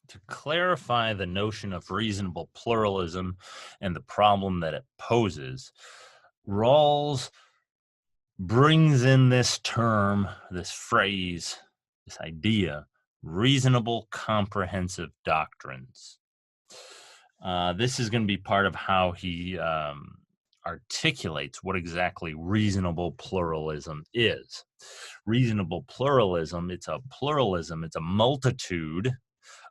To clarify the notion of reasonable pluralism and the problem that it poses, Rawls brings in this term, this phrase, this idea, reasonable comprehensive doctrines. This is going to be part of how he articulates what exactly reasonable pluralism is. Reasonable pluralism, it's a multitude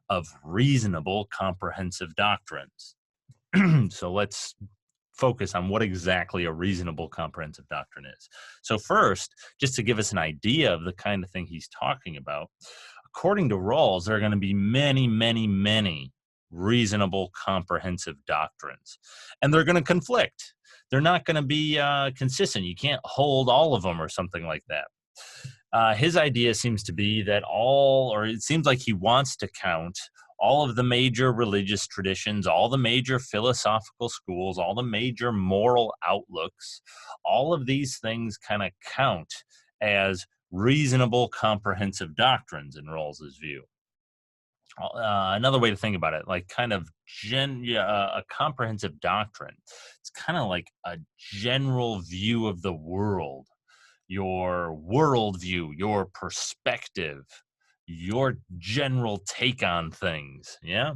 of reasonable comprehensive doctrines. So let's focus on what exactly a reasonable comprehensive doctrine is. So first, just to give us an idea of the kind of thing he's talking about, according to Rawls, there are going to be many, many, many reasonable comprehensive doctrines, and they're going to conflict. They're not going to be consistent. You can't hold all of them or something like that. His idea seems to be that it seems like he wants to count all of the major religious traditions, all the major philosophical schools, all the major moral outlooks, all of these things kind of count as reasonable comprehensive doctrines in Rawls's view. Another way to think about it, like kind of a comprehensive doctrine, it's kind of like a general view of the world, your worldview, your perspective, your general take on things. Yeah,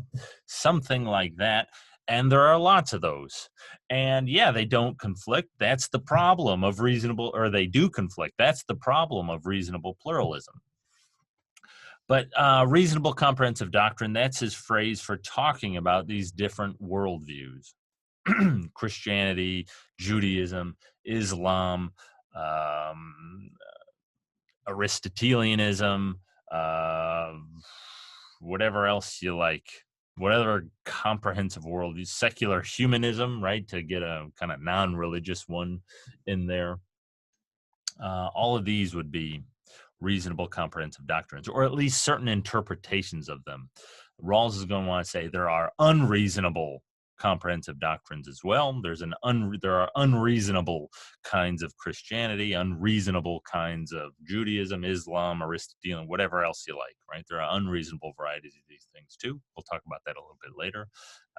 something like that. And there are lots of those. And yeah, they don't conflict. That's the problem of reasonable, or they do conflict. That's the problem of reasonable pluralism. But reasonable comprehensive doctrine, that's his phrase for talking about these different worldviews. Christianity, Judaism, Islam, Aristotelianism, whatever else you like, whatever comprehensive worldview, secular humanism, right, to get a kind of non-religious one in there. All of these would be reasonable comprehensive doctrines, or at least certain interpretations of them. Rawls is going to want to say there are unreasonable comprehensive doctrines as well. There are unreasonable kinds of Christianity, unreasonable kinds of Judaism, Islam, Aristotelian, whatever else you like, right? There are unreasonable varieties of these things too. We'll talk about that a little bit later.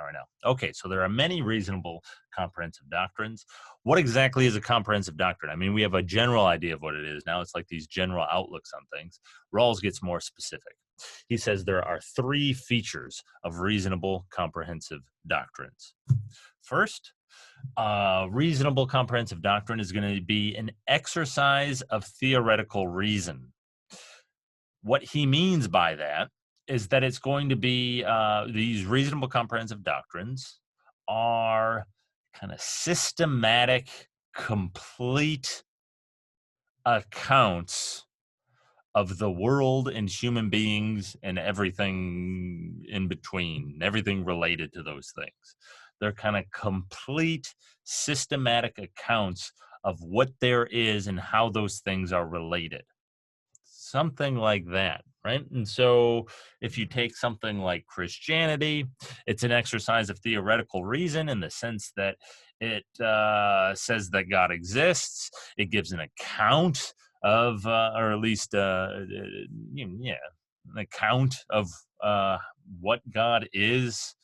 All right, now. Okay, so there are many reasonable comprehensive doctrines. What exactly is a comprehensive doctrine? I mean, we have a general idea of what it is. Now it's like these general outlooks on things. Rawls gets more specific. He says there are three features of reasonable comprehensive doctrines. First, reasonable comprehensive doctrine is going to be an exercise of theoretical reason. What he means by that is that it's going to be these reasonable comprehensive doctrines are kind of systematic, complete accounts of the world and human beings and everything in between, everything related to those things. They're kind of complete, systematic accounts of what there is and how those things are related. Something like that, right? And so if you take something like Christianity, it's an exercise of theoretical reason in the sense that it says that God exists. It gives an account of, or at least, an account of what God is,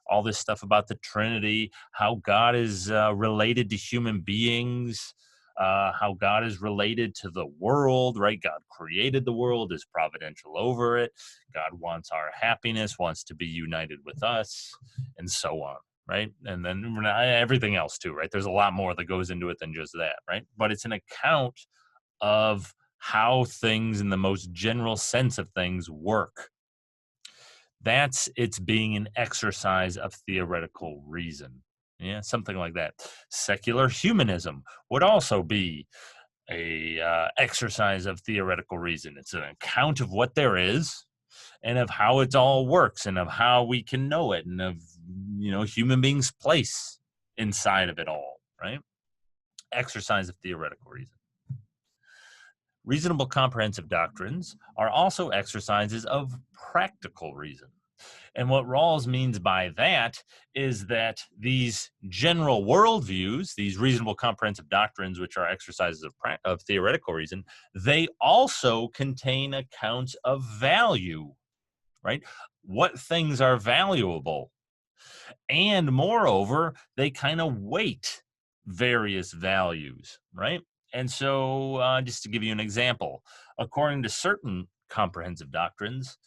all this stuff about the Trinity, how God is related to human beings, how God is related to the world, right? God created the world, is providential over it. God wants our happiness, wants to be united with us, and so on, right? And then everything else too, right? There's a lot more that goes into it than just that, right? But it's an account of how things in the most general sense of things work. That's it's being an exercise of theoretical reason. Yeah, something like that. Secular humanism would also be a exercise of theoretical reason. It's an account of what there is and of how it all works and of how we can know it and of, human beings' place inside of it all, right? Exercise of theoretical reason. Reasonable comprehensive doctrines are also exercises of practical reason. And what Rawls means by that is that these general worldviews, these reasonable comprehensive doctrines, which are exercises of theoretical reason, they also contain accounts of value right? What things are valuable? And moreover, they kind of weight various values, right? And so, just to give you an example, according to certain comprehensive doctrines,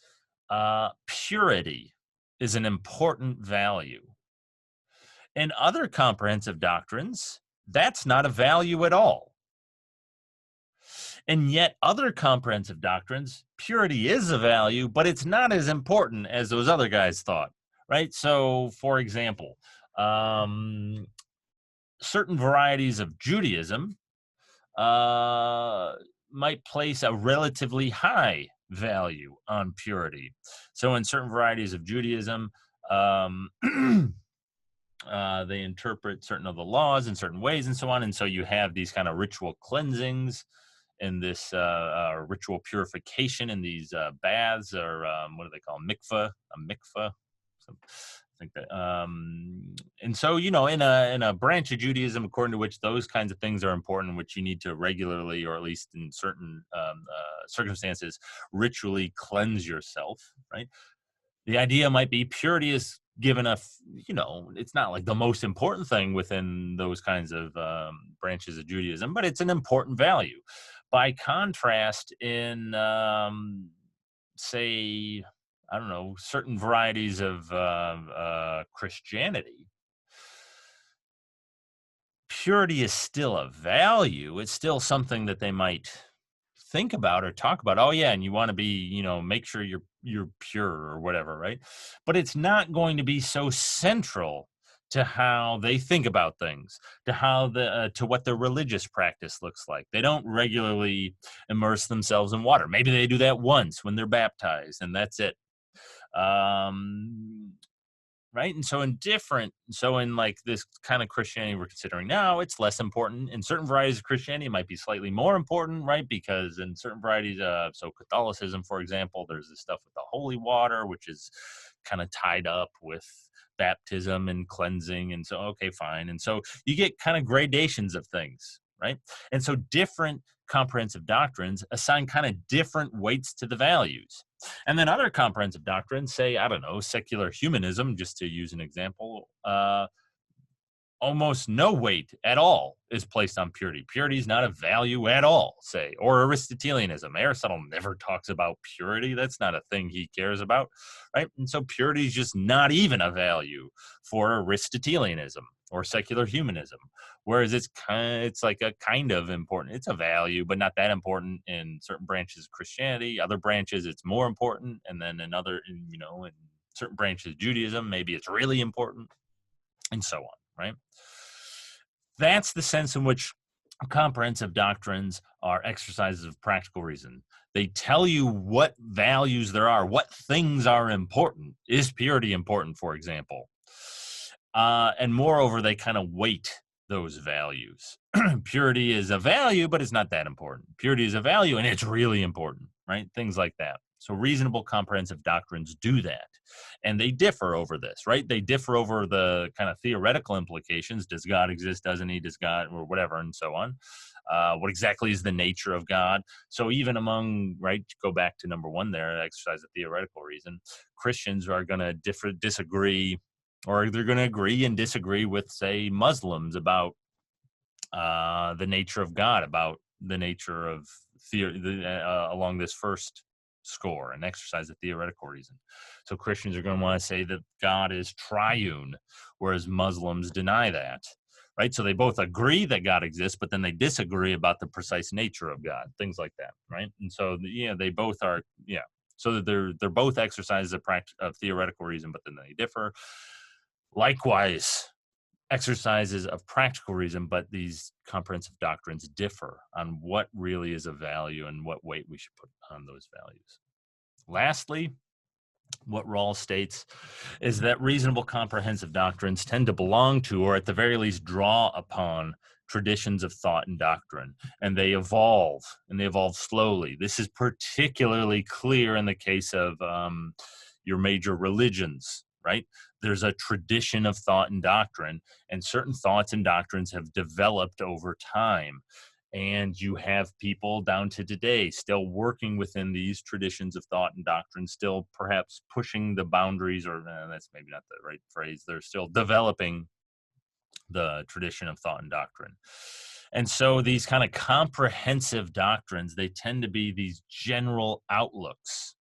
purity is an important value. In other comprehensive doctrines, that's not a value at all. And yet, other comprehensive doctrines, purity is a value, but it's not as important as those other guys thought, right? So, for example, certain varieties of Judaism might place a relatively high value on purity. So, in certain varieties of Judaism, um, they interpret certain of the laws in certain ways and so on. And so you have these kind of ritual cleansings and this ritual purification in these baths, or what do they call them? A mikveh. So, I think that, and so, you know, in a branch of Judaism, according to which those kinds of things are important, which you need to regularly, or at least in certain circumstances, ritually cleanse yourself, right? The idea might be purity is given you know, it's not like the most important thing within those kinds of branches of Judaism, but it's an important value. By contrast, in say, I don't know, certain varieties of Christianity, purity is still a value. It's still something that they might think about or talk about. Oh yeah, and you want to be, you know, make sure you're pure or whatever, right? But it's not going to be so central to how they think about things, to how to what their religious practice looks like. They don't regularly immerse themselves in water. Maybe they do that once when they're baptized, and that's it. Um, right? And so in like this kind of Christianity we're considering now, it's less important. In certain varieties of Christianity, it might be slightly more important, right? Because in certain varieties, so Catholicism, for example, there's this stuff with the holy water, which is kind of tied up with baptism and cleansing. And so, okay, fine. And so you get kind of gradations of things, right? And so different comprehensive doctrines assign kind of different weights to the values. And then other comprehensive doctrines, say, I don't know, secular humanism, just to use an example, almost no weight at all is placed on purity. Purity is not a value at all, say. Or Aristotelianism. Aristotle never talks about purity. That's not a thing he cares about, right? And so purity is just not even a value for Aristotelianism or secular humanism. Whereas it's like a kind of important. It's a value, but not that important in certain branches of Christianity. Other branches, it's more important. And then in certain branches of Judaism, maybe it's really important, and so on, right? That's the sense in which comprehensive doctrines are exercises of practical reason. They tell you what values there are, what things are important. Is purity important, for example? And moreover, they kind of weight those values. Purity is a value, but it's not that important. Purity is a value, and it's really important, right? Things like that. So reasonable comprehensive doctrines do that. And they differ over this, right? They differ over the kind of theoretical implications. Does God exist? Doesn't he? Does God, or whatever, and so on. What exactly is the nature of God? So even among, right, go back to number one there, exercise of theoretical reason, Christians are going to disagree, or they're going to agree and disagree with, say, Muslims about the nature of God, about the nature of theory along this first score, and exercise of theoretical reason. So Christians are going to want to say that God is triune, whereas Muslims deny that, right? So they both agree that God exists, but then they disagree about the precise nature of God, things like that, right? And so, they both are, so that they're both exercises of theoretical reason, but then they differ. Likewise, exercises of practical reason, but these comprehensive doctrines differ on what really is a value and what weight we should put on those values. Lastly, what Rawls states is that reasonable comprehensive doctrines tend to belong to, or at the very least draw upon, traditions of thought and doctrine, and they evolve slowly. This is particularly clear in the case of your major religions, right? There's a tradition of thought and doctrine, and certain thoughts and doctrines have developed over time. And you have people down to today still working within these traditions of thought and doctrine, still perhaps pushing the boundaries, or that's maybe not the right phrase. They're still developing the tradition of thought and doctrine. And so these kind of comprehensive doctrines, they tend to be these general outlooks,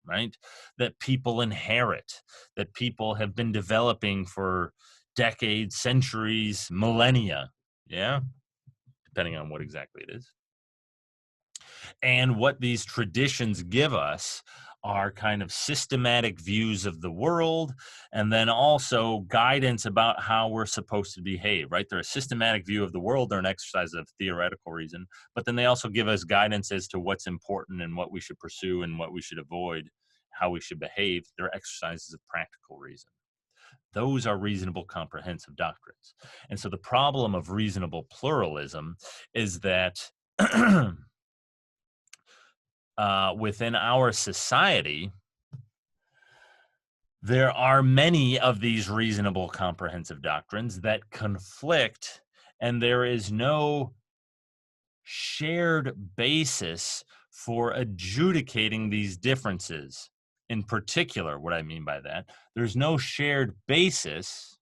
right? That people inherit, that people have been developing for decades, centuries, millennia. Yeah. Depending on what exactly it is. And what these traditions give us are kind of systematic views of the world, and then also guidance about how we're supposed to behave, right? They're a systematic view of the world, they're an exercise of theoretical reason, but then they also give us guidance as to what's important and what we should pursue and what we should avoid, how we should behave. They're exercises of practical reason. Those are reasonable comprehensive doctrines. And so the problem of reasonable pluralism is that within our society, there are many of these reasonable comprehensive doctrines that conflict, and there is no shared basis for adjudicating these differences. In particular, what I mean by that, there's no shared basis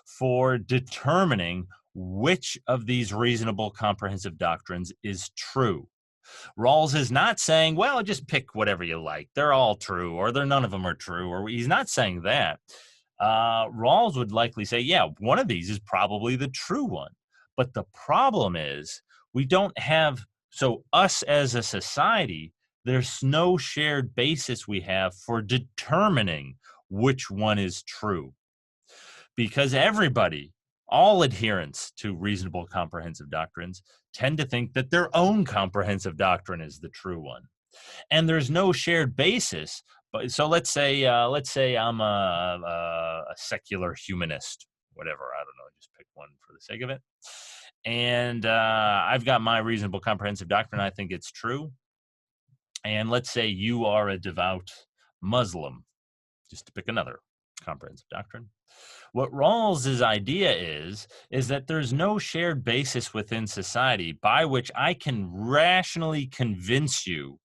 for determining which of these reasonable comprehensive doctrines is true. Rawls is not saying, well, just pick whatever you like. They're all true, or none of them are true, or he's not saying that. Rawls would likely say, yeah, one of these is probably the true one. But the problem is we don't have, so us as a society, there's no shared basis we have for determining which one is true. Because everybody, all adherents to reasonable comprehensive doctrines, tend to think that their own comprehensive doctrine is the true one, and there's no shared basis. But so let's say I'm a secular humanist, whatever. I don't know, just pick one for the sake of it. And I've got my reasonable comprehensive doctrine. I think it's true. And let's say you are a devout Muslim, just to pick another comprehensive doctrine. What Rawls's idea is that there's no shared basis within society by which I can rationally convince you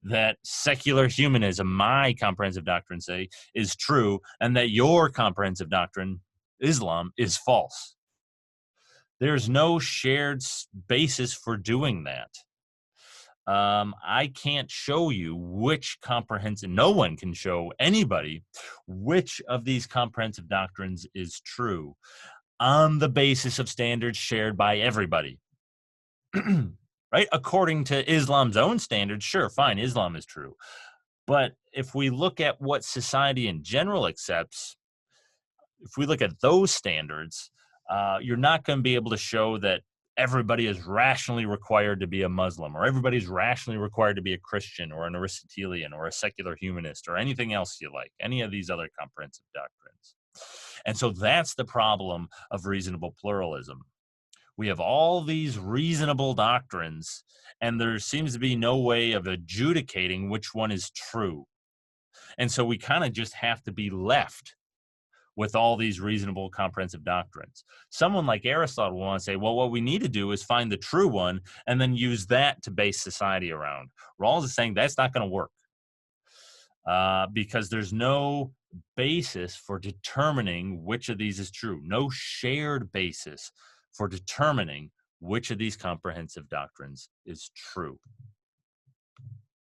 that secular humanism, my comprehensive doctrine, say, is true, and that your comprehensive doctrine, Islam, is false. There's no shared basis for doing that. I can't show you which comprehensive, no one can show anybody which of these comprehensive doctrines is true on the basis of standards shared by everybody. Right? According to Islam's own standards, sure, fine, Islam is true. But if we look at what society in general accepts, if we look at those standards, you're not going to be able to show that everybody is rationally required to be a Muslim, or everybody's rationally required to be a Christian, or an Aristotelian, or a secular humanist, or anything else you like, any of these other comprehensive doctrines. And so that's the problem of reasonable pluralism. We have all these reasonable doctrines, and there seems to be no way of adjudicating which one is true. And so we kind of just have to be left with all these reasonable comprehensive doctrines. Someone like Aristotle will want to say, well, what we need to do is find the true one and then use that to base society around. Rawls is saying that's not going to work because there's no basis for determining which of these is true, no shared basis for determining which of these comprehensive doctrines is true.